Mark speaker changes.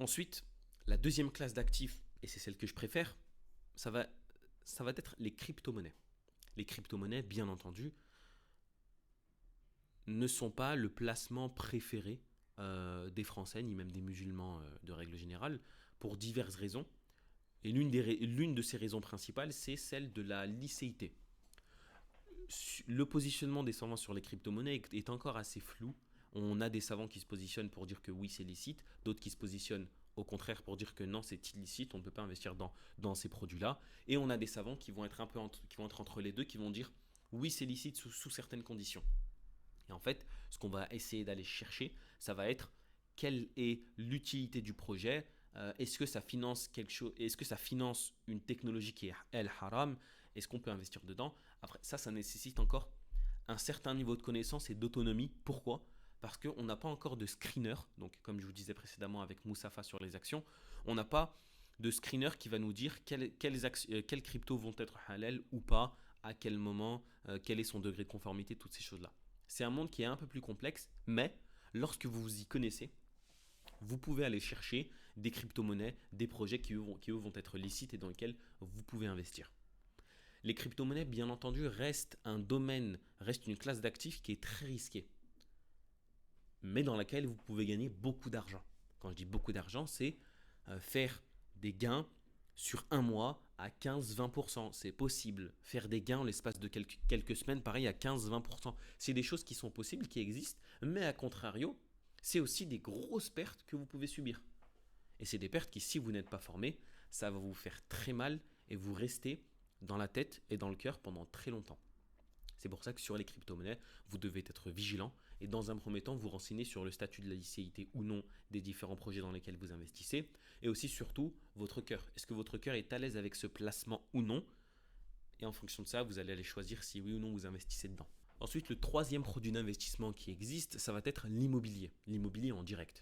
Speaker 1: Ensuite, la deuxième classe d'actifs, et c'est celle que je préfère, ça va, ça va être les crypto-monnaies. Les crypto-monnaies, bien entendu, ne sont pas le placement préféré des Français, ni même des musulmans de règle générale, pour diverses raisons. Et l'une de ces raisons principales, c'est celle de la licéité. Le positionnement des savants sur les crypto-monnaies est encore assez flou. On a des savants qui se positionnent pour dire que oui, c'est licite, d'autres qui se positionnent au contraire pour dire que non, c'est illicite, on ne peut pas investir dans ces produits-là. Et on a des savants qui vont être qui vont être entre les deux, qui vont dire oui, c'est licite sous certaines conditions. Et en fait, ce qu'on va essayer d'aller chercher, ça va être quelle est l'utilité du projet. Est-ce que ça finance quelque chose? Est-ce que ça finance une technologie qui est el haram? Est-ce qu'on peut investir dedans? Après, ça nécessite encore un certain niveau de connaissance et d'autonomie. Pourquoi? Parce qu'on n'a pas encore de screener. Donc, comme je vous disais précédemment avec Moussafa sur les actions, on n'a pas de screener qui va nous dire quelles cryptos vont être halal ou pas, à quel moment, quel est son degré de conformité, toutes ces choses-là. C'est un monde qui est un peu plus complexe, mais lorsque vous vous y connaissez, vous pouvez aller chercher des crypto-monnaies, des projets qui eux vont être licites et dans lesquels vous pouvez investir. Les crypto-monnaies, bien entendu, restent un domaine, restent une classe d'actifs qui est très risquée, mais dans laquelle vous pouvez gagner beaucoup d'argent. Quand je dis beaucoup d'argent, c'est faire des gains sur un mois à 15-20%. C'est possible. Faire des gains en l'espace de quelques semaines, pareil, à 15-20%. C'est des choses qui sont possibles, qui existent, mais à contrario, c'est aussi des grosses pertes que vous pouvez subir. Et c'est des pertes qui, si vous n'êtes pas formé, ça va vous faire très mal et vous restez dans la tête et dans le cœur pendant très longtemps. C'est pour ça que sur les crypto-monnaies, vous devez être vigilant et dans un premier temps, vous renseigner sur le statut de la licéité ou non des différents projets dans lesquels vous investissez et aussi surtout votre cœur. Est-ce que votre cœur est à l'aise avec ce placement ou non? Et en fonction de ça, vous allez aller choisir si oui ou non vous investissez dedans. Ensuite, le troisième produit d'investissement qui existe, ça va être l'immobilier en direct.